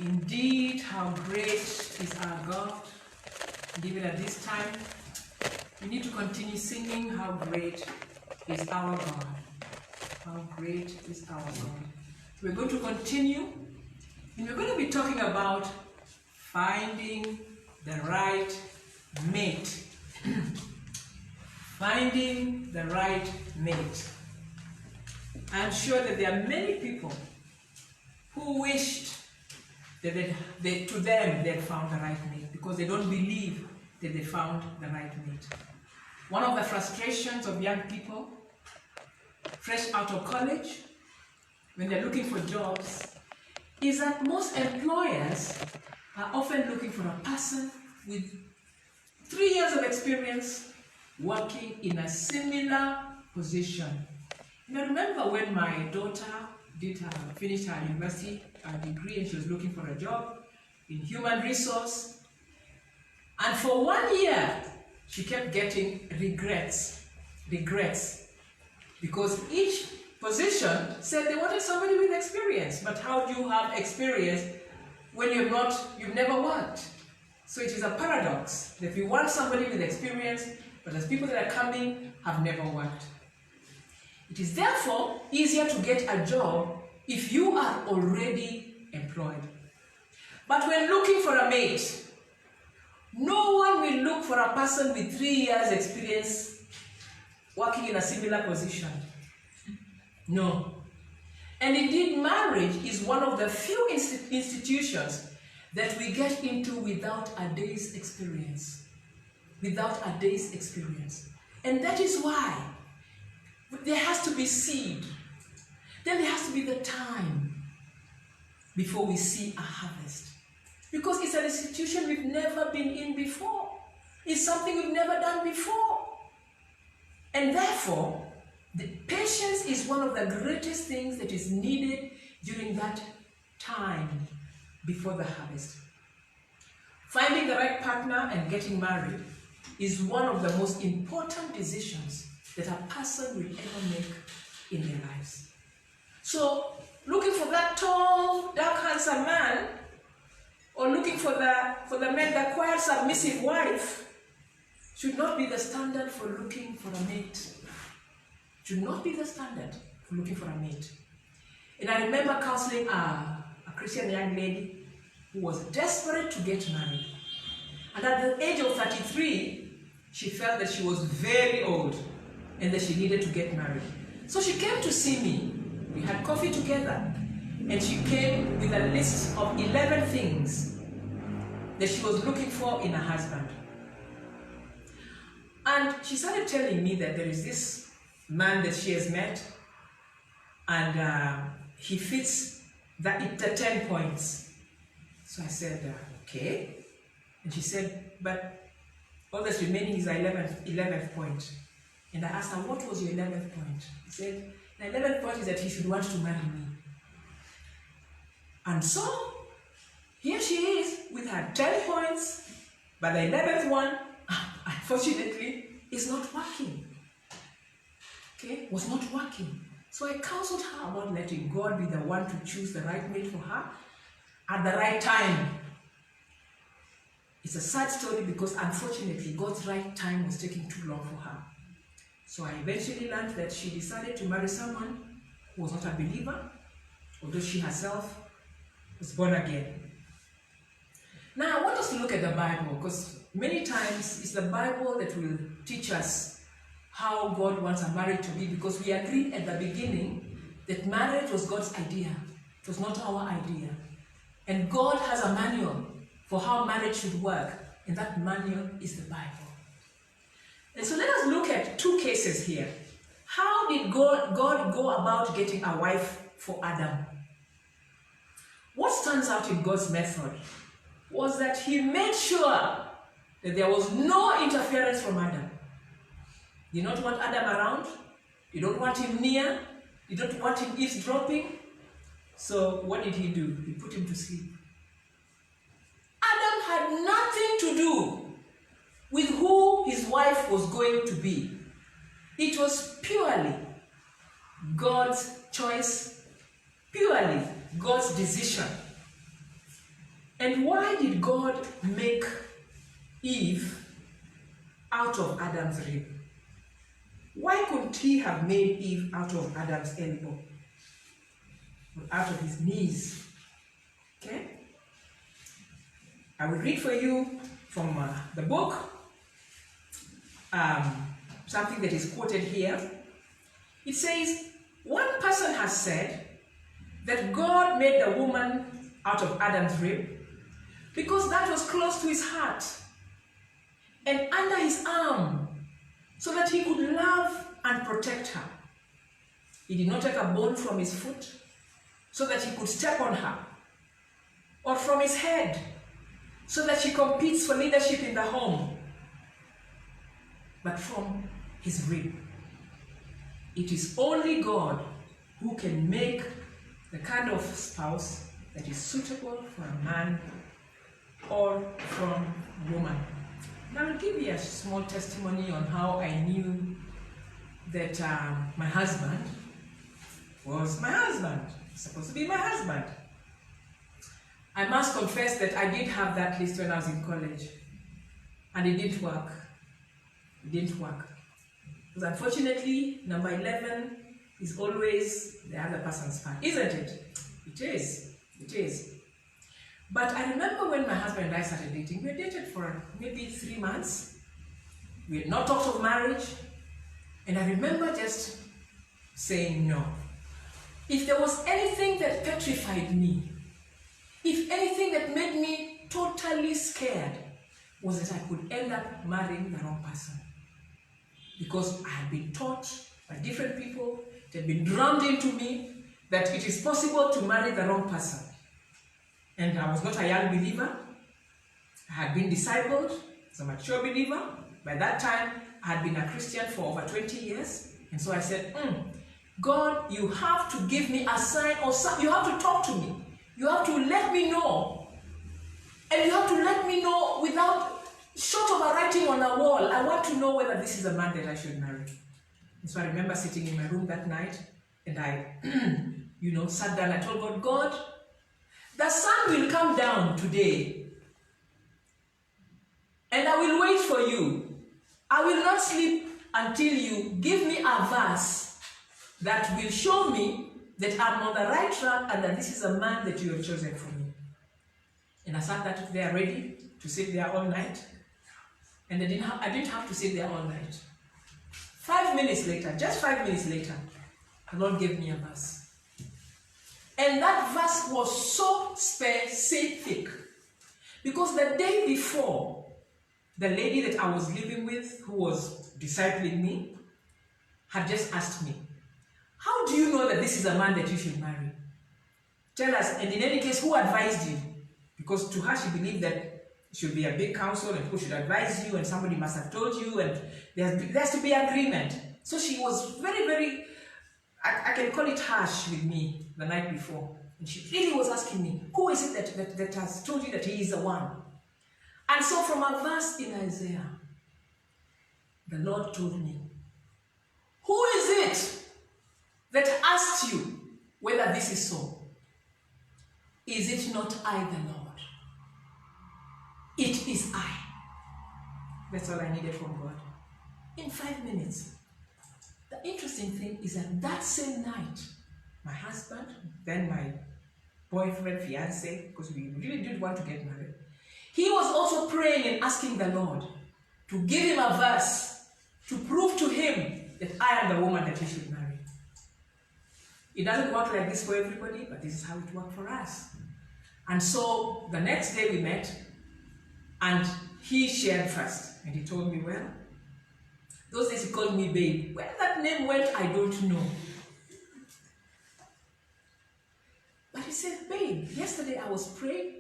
Indeed, how great is our God. And even at this time, we need to continue singing, how great is our God. How great is our God. We're going to continue, and we're going to be talking about finding the right mate. Finding the right mate. I'm sure that there are many people who wished that to them they had found the right mate because they don't believe that they found the right mate. One of the frustrations of young people fresh out of college, when they're looking for jobs, is that most employers are often looking for a person with 3 years of experience working in a similar position. And I remember when my daughter finished her university degree and she was looking for a job in human resource. And for 1 year, she kept getting regrets. Because each position said they wanted somebody with experience. But how do you have experience when you've never worked? So it is a paradox that we want somebody with experience, but as people that are coming have never worked. It is therefore easier to get a job if you are already employed. But when looking for a mate, no one will look for a person with 3 years experience working in a similar position. No. And indeed, marriage is one of the few institutions that we get into without a day's experience. Without a day's experience. And that is why there has to be seed. Then there has to be the time before we see a harvest. Because it's an institution we've never been in before. It's something we've never done before. And therefore, the patience is one of the greatest things that is needed during that time before the harvest. Finding the right partner and getting married is one of the most important decisions that a person will ever make in their lives. So, looking for that tall, dark, handsome man, or looking for the man, the quiet, submissive wife, should not be the standard for looking for a mate. Should not be the standard for looking for a mate. And I remember counseling a Christian young lady who was desperate to get married. And at the age of 33, she felt that she was very old and that she needed to get married. So she came to see me. We had coffee together. And she came with a list of 11 things that she was looking for in a husband. And she started telling me that there is this man that she has met, and he fits the 10 points. So I said, okay. And she said, but all that's remaining is the 11th point. And I asked her, what was your 11th point? He said, the 11th point is that he should want to marry me. And so, here she is with her 10 points, but the 11th one, unfortunately, is not working. Okay, was not working. So I counseled her about letting God be the one to choose the right mate for her at the right time. It's a sad story because unfortunately God's right time was taking too long for her. So I eventually learned that she decided to marry someone who was not a believer, although she herself was born again. Now I want us to look at the Bible because many times it's the Bible that will teach us how God wants a marriage to be, because we agreed at the beginning that marriage was God's idea. It was not our idea. And God has a manual for how marriage should work, and that manual is the Bible. And so let us look at 2 cases here. How did God go about getting a wife for Adam? What stands out in God's method was that he made sure that there was no interference from Adam. You don't want Adam around. You don't want him near. You don't want him eavesdropping. So what did he do? He put him to sleep. Adam had nothing to do with who his wife was going to be. It was purely God's choice, purely God's decision. And why did God make Eve out of Adam's rib? Why couldn't he have made Eve out of Adam's elbow? Or out of his knees? Okay? I will read for you from the book, something that is quoted here. It says, one person has said that God made the woman out of Adam's rib because that was close to his heart and under his arm, so that he could love and protect her. He did not take a bone from his foot so that he could step on her, or from his head so that she competes for leadership in the home, but from his rib. It is only God who can make the kind of spouse that is suitable for a man or from a woman. Now I'll give you a small testimony on how I knew that my husband was my husband, supposed to be my husband. I must confess that I did have that list when I was in college, and it didn't work. It didn't work. Because unfortunately, number 11 is always the other person's part, isn't it? It is. It is. But I remember when my husband and I started dating, we had dated for maybe 3 months. We had not talked of marriage. And I remember just saying no. If there was anything that petrified me, if anything that made me totally scared, was that I could end up marrying the wrong person. Because I had been taught by different people, it had been drummed into me, that it is possible to marry the wrong person. And I was not a young believer. I had been discipled as a mature believer. By that time, I had been a Christian for over 20 years. And so I said, God, you have to give me a sign, or you have to talk to me. You have to let me know. And you have to let me know without, short of a writing on a wall. I want to know whether this is a man that I should marry. And so I remember sitting in my room that night, and I, sat down. I told God, God, the sun will come down today, and I will wait for you. I will not sleep until you give me a verse that will show me that I'm on the right track and that this is a man that you have chosen for me. And I sat there ready to sit there all night, and I didn't have to sit there all night. 5 minutes later, just 5 minutes later, the Lord gave me a verse. And that verse was so specific, because the day before, the lady that I was living with, who was discipling me, had just asked me, how do you know that this is a man that you should marry? Tell us, and in any case, who advised you? Because to her, she believed that it should be a big council and people should advise you and somebody must have told you and there has to be agreement. So she was very, very, I can call it harsh with me the night before. And she really was asking me, who is it that has told you that he is the one? And so from a verse in Isaiah, the Lord told me, who is it that asked you whether this is so? Is it not I, the Lord? It is I. That's all I needed from God. In 5 minutes. The interesting thing is that same night, my husband, then my boyfriend, fiance, because we really did want to get married, he was also praying and asking the Lord to give him a verse to prove to him that I am the woman that he should marry. It doesn't work like this for everybody, but this is how it worked for us. And so the next day we met, and he shared first, and he told me, well, those days he called me babe. Where that name went, I don't know. But he said, babe, yesterday I was praying,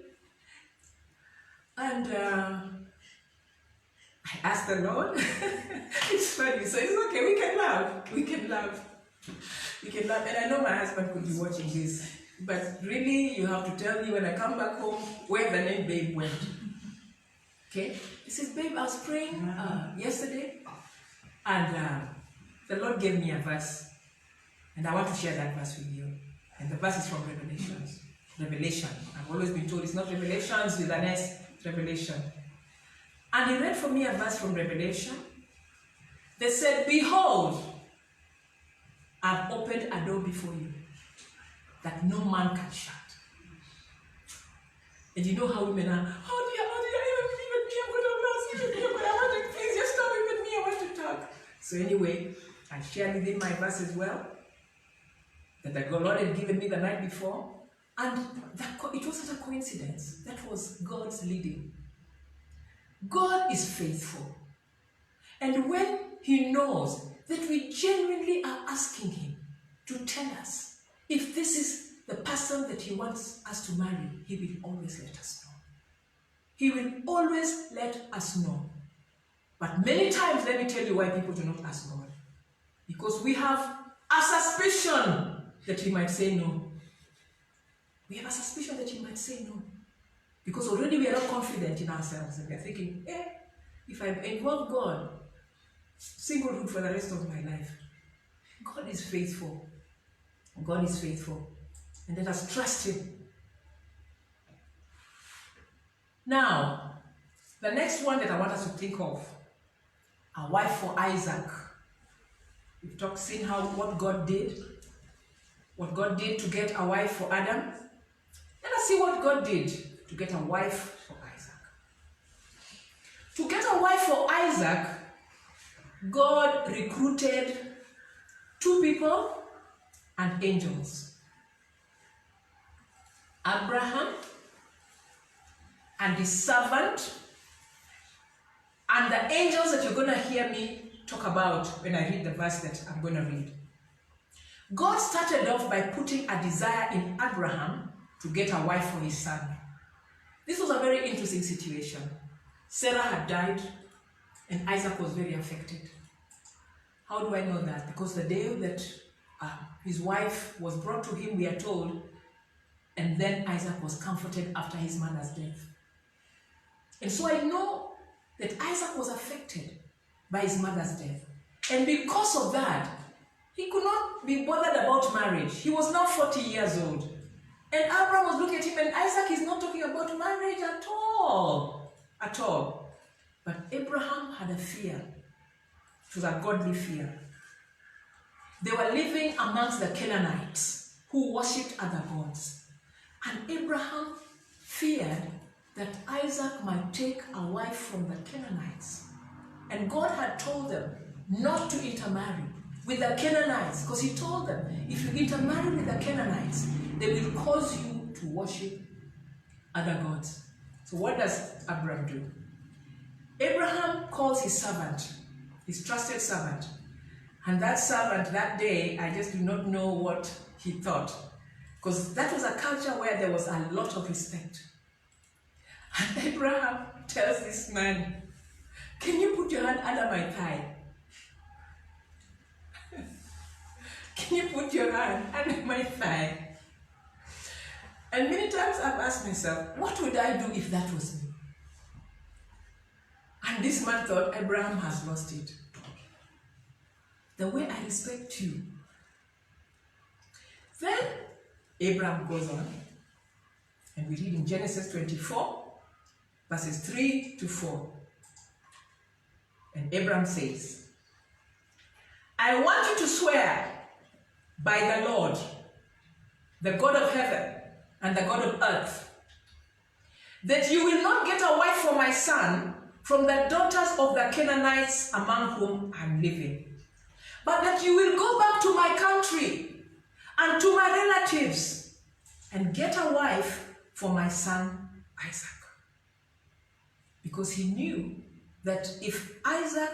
and I asked the Lord. It's funny, so it's okay, we can laugh. We can laugh. We can laugh. And I know my husband could be watching this, but really you have to tell me when I come back home where the name babe went. Okay? He says, babe, I was praying yesterday, and the Lord gave me a verse, and I want to share that verse with you. And the verse is from Revelations. Revelation. I've always been told it's not Revelations with an S, it's Revelation. And he read for me a verse from Revelation. They said, behold, I've opened a door before you that no man can shut. And you know how women are, oh dear, even me, I'm going to ask you, please just stop with me, I want to talk. So anyway, I shared with him my verse as well, that the Lord had given me the night before. And it wasn't a coincidence. That was God's leading. God is faithful. And when he knows that we genuinely are asking him to tell us if this is the person that he wants us to marry, he will always let us know. He will always let us know. But many times, let me tell you why people do not ask God. Because we have a suspicion that he might say no. We have a suspicion that he might say no. Because already we are not confident in ourselves. And we are thinking, if I involve God, singlehood for the rest of my life. God is faithful. God is faithful. And let us trust him. Now, the next one that I want us to think of, a wife for Isaac. We've seen what God did. What God did to get a wife for Adam. Let us see what God did to get a wife for Isaac. To get a wife for Isaac, God recruited 2 people and angels. Abraham and his servant, and the angels that you're going to hear me talk about when I read the verse that I'm going to read. God started off by putting a desire in Abraham to get a wife for his son. This was a very interesting situation. Sarah had died and Isaac was very affected. How do I know that? Because the day that his wife was brought to him, we are told, and then Isaac was comforted after his mother's death. And so I know that Isaac was affected by his mother's death. And because of that, he could not be bothered about marriage. He was now 40 years old. And Abraham was looking at him, and Isaac is not talking about marriage at all. At all. But Abraham had a fear. It was a godly fear. They were living amongst the Canaanites who worshipped other gods. And Abraham feared that Isaac might take a wife from the Canaanites. And God had told them not to intermarry with the Canaanites, because he told them, if you intermarry with the Canaanites, they will cause you to worship other gods. So what does Abraham do? Abraham calls his servant, his trusted servant. And that servant that day, I just do not know what he thought. Because that was a culture where there was a lot of respect. And Abraham tells this man, can you put your hand under my thigh? Can you put your hand under my thigh? And many times I've asked myself, what would I do if that was me? And this man thought, Abraham has lost it. The way I respect you. Then Abraham goes on, and we read in Genesis 24, verses 3 to 4. And Abraham says, I want you to swear by the Lord, the God of heaven and the God of earth, that you will not get a wife for my son from the daughters of the Canaanites among whom I'm living, but that you will go back to my country and to my relatives and get a wife for my son Isaac. Because he knew that if Isaac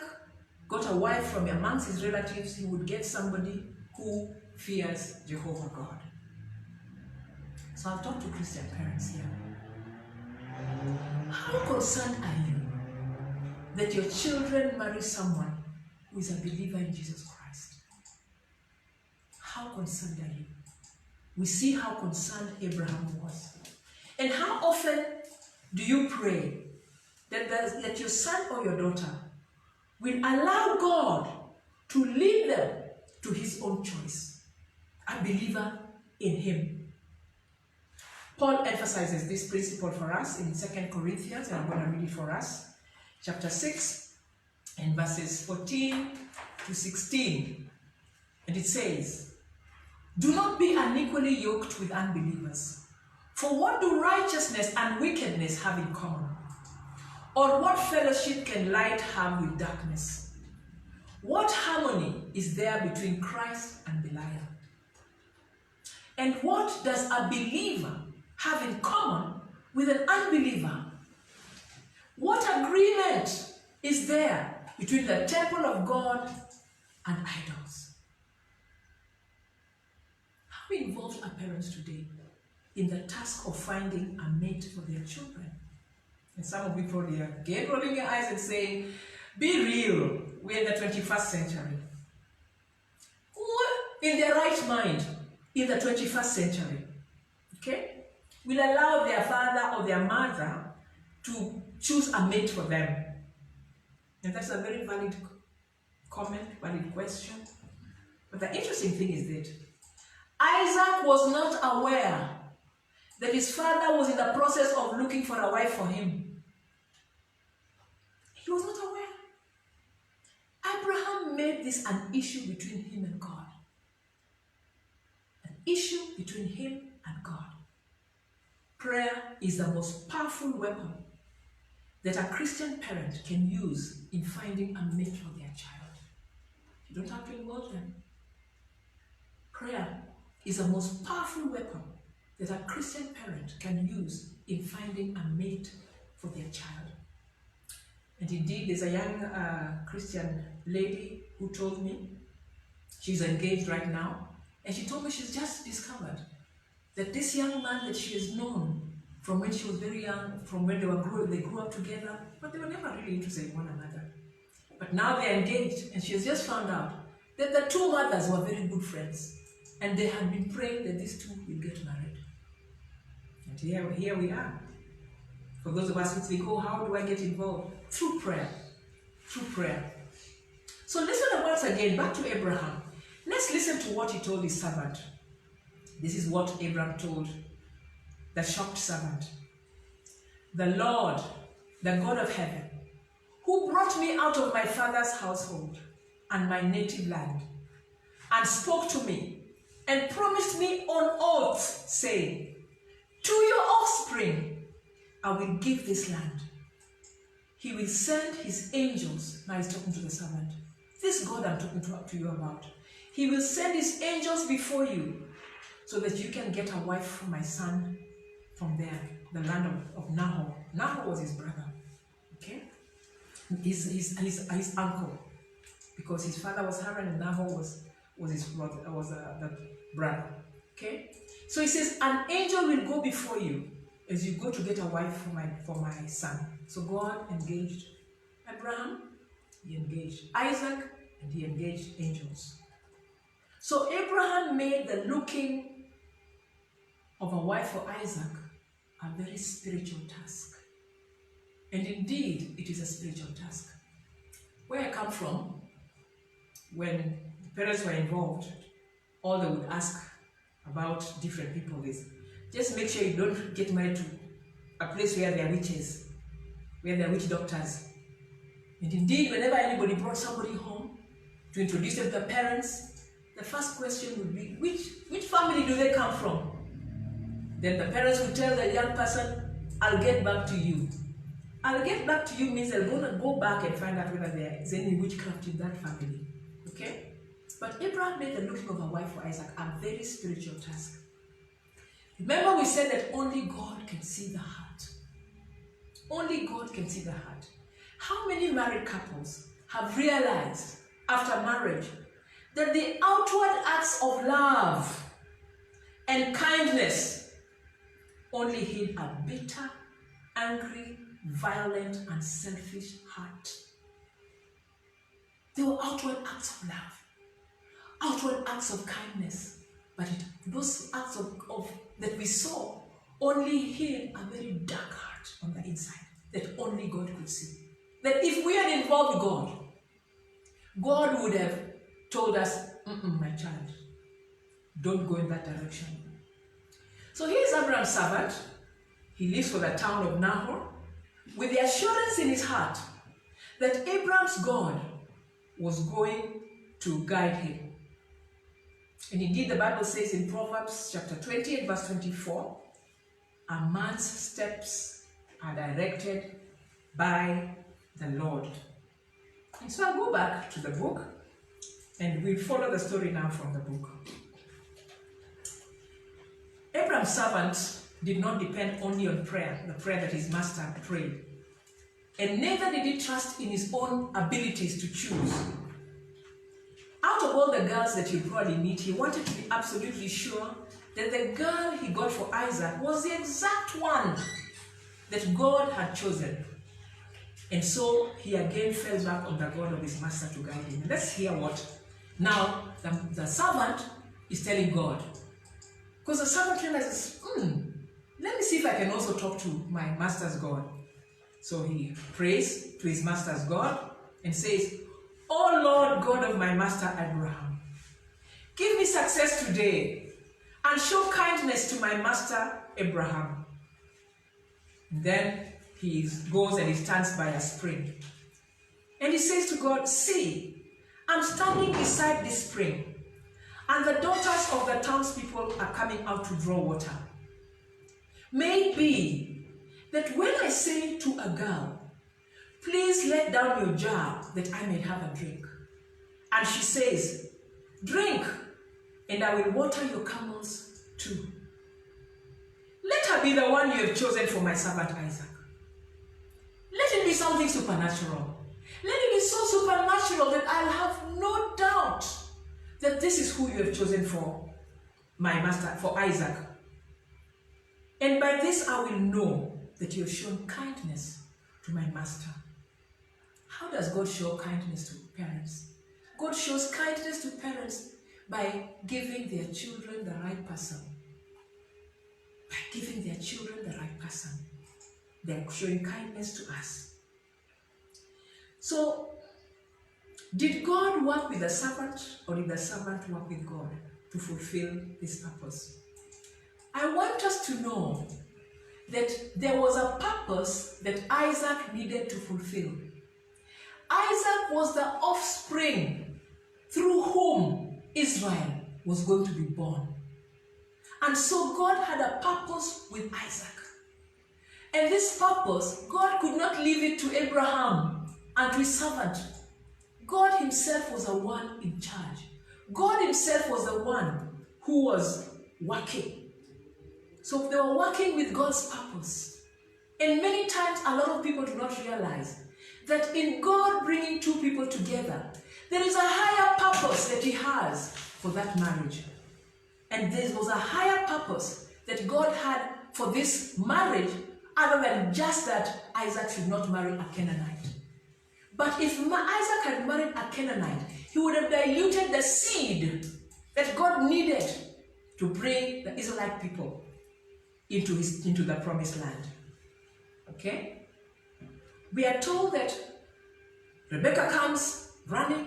got a wife from amongst his relatives, he would get somebody who fears Jehovah God. So I'll talk to Christian parents here. How concerned are you that your children marry someone who is a believer in Jesus Christ? How concerned are you? We see how concerned Abraham was. And how often do you pray that your son or your daughter will allow God to lead them to his own choice, a believer in him? Paul emphasizes this principle for us in 2 Corinthians, and I'm going to read it for us. Chapter 6 and verses 14 to 16. And it says, "Do not be unequally yoked with unbelievers. For what do righteousness and wickedness have in common? Or what fellowship can light have with darkness? What harmony is there between Christ and Belial? And what does a believer have in common with an unbeliever? What agreement is there between the temple of God and idols?" How involved are parents today in the task of finding a mate for their children? And some of you probably are again rolling your eyes and saying, be real, we're in the 21st century. Who in their right mind in the 21st century, okay, will allow their father or their mother to choose a mate for them? And that's a very valid comment, valid question. But the interesting thing is that Isaac was not aware that his father was in the process of looking for a wife for him. He was not aware. Abraham made this an issue between him and God. An issue between him and God. Prayer is the most powerful weapon that a Christian parent can use in finding a mate for their child. You don't have to involve them. Prayer is the most powerful weapon that a Christian parent can use in finding a mate for their child. And indeed, there's a young Christian lady who told me, she's engaged right now, and she told me she's just discovered that this young man that she has known from when she was very young, from when they grew up together, but they were never really interested in one another. But now they're engaged, and she has just found out that the two mothers were very good friends, and they had been praying that these two will get married. And here we are. For those of us who think, oh, how do I get involved? Through prayer. Through prayer. So listen once again, back to Abraham. Let's listen to what he told his servant. This is what Abraham told the shocked servant. "The Lord, the God of heaven, who brought me out of my father's household and my native land, and spoke to me, and promised me on oath, saying, to your offspring I will give this land. He will send his angels." Now he's talking to the servant. This God I'm talking to you about. "He will send his angels before you, so that you can get a wife for my son from there, the land of Nahor." Nahor was his brother, okay? His uncle, because his father was Haran and Nahor was the brother, okay? So he says, "An angel will go before you as you go to get a wife for my son." So God engaged Abraham, he engaged Isaac, and he engaged angels. So Abraham made the looking of a wife for Isaac a very spiritual task. And indeed, it is a spiritual task. Where I come from, when parents were involved, all they would ask about different people is, just make sure you don't get married to a place where there are witches, where there are witch doctors. And indeed, whenever anybody brought somebody home to introduce them to the parents, the first question would be, which family do they come from? Then the parents would tell the young person, "I'll get back to you." "I'll get back to you" means they're going to go back and find out whether there is any witchcraft in that family. Okay? But Abraham made the looking of a wife for Isaac a very spiritual task. Remember, we said that only God can see the heart. Only God can see the heart. How many married couples have realized after marriage that the outward acts of love and kindness only hid a bitter, angry, violent, and selfish heart? They were outward acts of love, outward acts of kindness, but those acts of that we saw only hid a very dark heart on the inside that only God could see. That if we had involved God, God would have told us, "My child, don't go in that direction." So here's Abraham's servant. He leaves for the town of Nahor with the assurance in his heart that Abraham's God was going to guide him. And indeed, the Bible says in Proverbs chapter 20 and verse 24, a man's steps are directed by the Lord. And so I'll go back to the book and we'll follow the story now from the book. Abraham's servant did not depend only on prayer, the prayer that his master prayed. And neither did he trust in his own abilities to choose. Out of all the girls that he'll probably meet, he wanted to be absolutely sure that the girl he got for Isaac was the exact one that God had chosen. And so he again fell back on the God of his master to guide him. And let's hear what now the servant is telling God. Because the servant realizes, let me see if I can also talk to my master's God. So he prays to his master's God and says, "Oh Lord, God of my master Abraham, give me success today and show kindness to my master Abraham." And then he goes and he stands by a spring. And he says to God, "See, I'm standing beside this spring, and the daughters of the townspeople are coming out to draw water. May it be that when I say to a girl, 'Please let down your jar that I may have a drink,' and she says, 'Drink, and I will water your camels too,' let her be the one you have chosen for my servant Isaac. Let it be something supernatural. Let it be so supernatural that I'll have no doubt that this is who you have chosen for my master, for Isaac. And by this I will know that you have shown kindness to my master." How does God show kindness to parents? God shows kindness to parents by giving their children the right person. By giving their children the right person. They're showing kindness to us. So, did God work with the servant, or did the servant work with God to fulfill his purpose? I want us to know that there was a purpose that Isaac needed to fulfill. Isaac was the offspring through whom Israel was going to be born. And so God had a purpose with Isaac. And this purpose, God could not leave it to Abraham and to his servant. God himself was the one in charge. God himself was the one who was working. So they were working with God's purpose. And many times a lot of people do not realize that in God bringing two people together, there is a higher purpose that he has for that marriage. And there was a higher purpose that God had for this marriage, other than just that Isaac should not marry a Canaanite. But if Isaac had married a Canaanite, he would have diluted the seed that God needed to bring the Israelite people into the promised land. Okay? We are told that Rebecca comes running,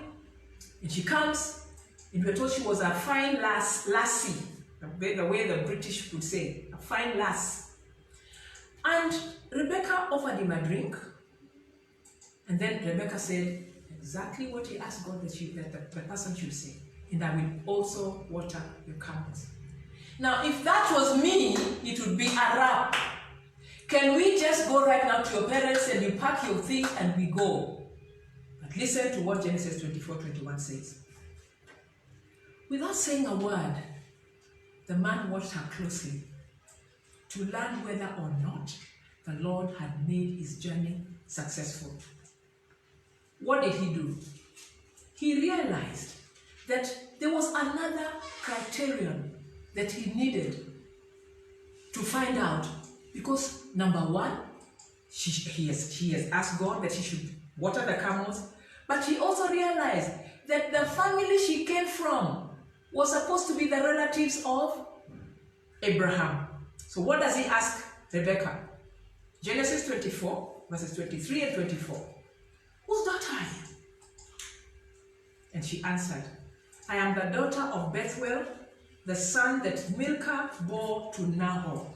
and she comes, and we're told she was a fine lassie, the way the British would say, a fine lass. And Rebecca offered him a drink, and then Rebecca said exactly what he asked God that the person should say, and I will also water your camels. Now, if that was me, it would be a wrap. Can we just go right now to your parents and you pack your things and we go? But listen to what Genesis 24:21 says. Without saying a word, the man watched her closely to learn whether or not the Lord had made his journey successful. What did he do? He realized that there was another criterion that he needed to find out, because number one, he has asked God that he should water the camels, but he also realized that the family she came from was supposed to be the relatives of Abraham. So what does he ask Rebecca? Genesis 24, verses 23 and 24. Whose daughter are you? And she answered, I am the daughter of Bethuel, the son that Milcah bore to Nahor.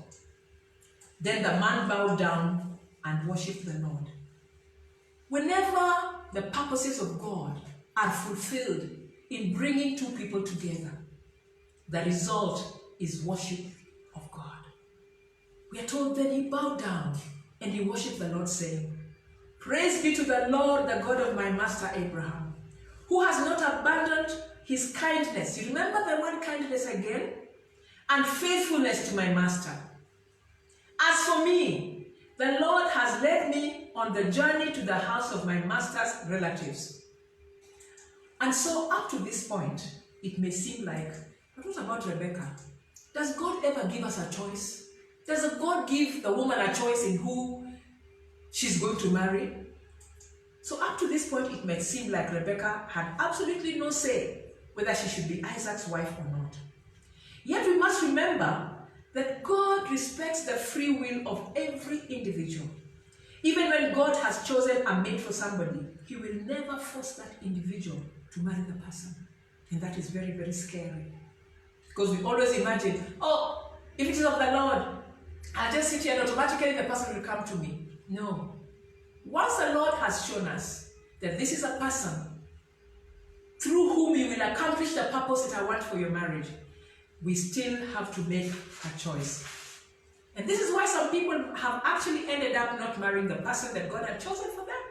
Then the man bowed down and worshipped the Lord. Whenever the purposes of God are fulfilled in bringing two people together, the result is worship of God. We are told that he bowed down and he worshipped the Lord, saying, "Praise be to the Lord, the God of my master Abraham, who has not abandoned his kindness." You remember the word kindness again? "And faithfulness to my master. As for me, the Lord has led me on the journey to the house of my master's relatives." And so up to this point, it may seem like, but what about Rebecca? Does God ever give us a choice? Does God give the woman a choice in who she's going to marry? So up to this point, it may seem like Rebecca had absolutely no say whether she should be Isaac's wife or not. Yet we must remember that God respects the free will of every individual. Even when God has chosen a mate for somebody, he will never force that individual to marry the person. And that is very, very scary. Because we always imagine, oh, if it is of the Lord, I'll just sit here and automatically the person will come to me. No. Once the Lord has shown us that this is a person through whom you will accomplish the purpose that I want for your marriage, we still have to make a choice. And this is why some people have actually ended up not marrying the person that God had chosen for them.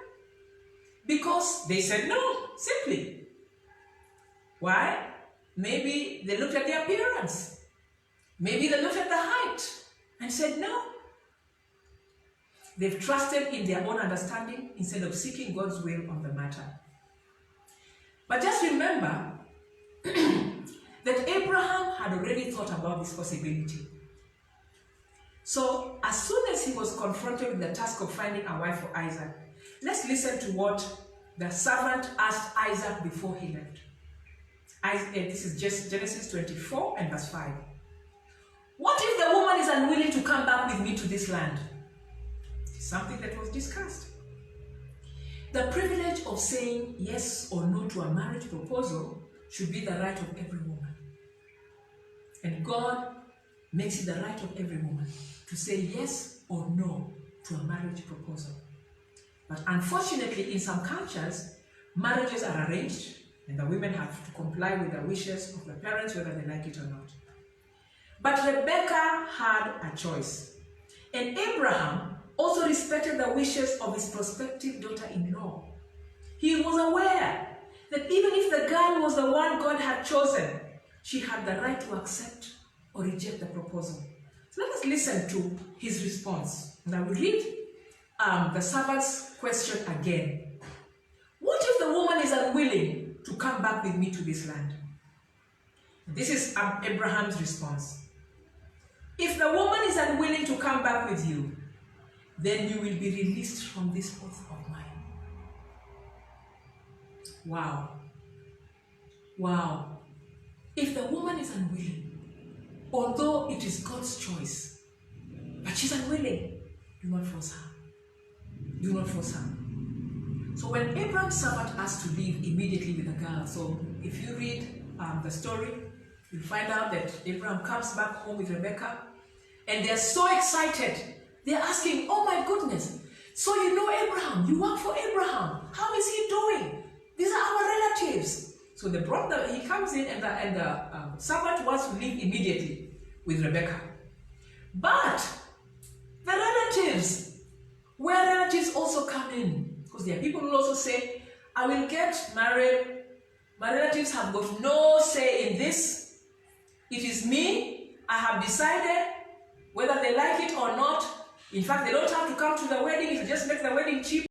Because they said no, simply. Why? Maybe they looked at the appearance. Maybe they looked at the height and said no. They've trusted in their own understanding instead of seeking God's will on the matter. But just remember that Abraham had already thought about this possibility. So as soon as he was confronted with the task of finding a wife for Isaac, let's listen to what the servant asked Isaac before he left. This is just Genesis 24 and verse 5. "What if the woman is unwilling to come back with me to this land?" Something that was discussed. The privilege of saying yes or no to a marriage proposal should be the right of every woman. And God makes it the right of every woman to say yes or no to a marriage proposal. But unfortunately, in some cultures, marriages are arranged and the women have to comply with the wishes of the parents, whether they like it or not. But Rebecca had a choice. And Abraham also respected the wishes of his prospective daughter-in-law. He was aware that even if the girl was the one God had chosen, she had the right to accept or reject the proposal. So let us listen to his response. Now we read the servant's question again. "What if the woman is unwilling to come back with me to this land?" This is Abraham's response. "If the woman is unwilling to come back with you, then you will be released from this oath of mine." Wow. Wow. If the woman is unwilling, although it is God's choice, but she's unwilling, do not force her. Do not force her. So when Abraham's servant asked to leave immediately with the girl, so if you read the story, you'll find out that Abraham comes back home with Rebecca, and they're so excited. They're asking, "Oh my goodness, so you know Abraham, you work for Abraham. How is he doing? These are our relatives." So they brought he comes in and the servant wants to leave immediately with Rebecca. But the relatives, where relatives also come in, because there are people who also say, "I will get married. My relatives have got no say in this. It is me. I have decided whether they like it or not. In fact, they don't have to come to the wedding. It just makes the wedding cheap."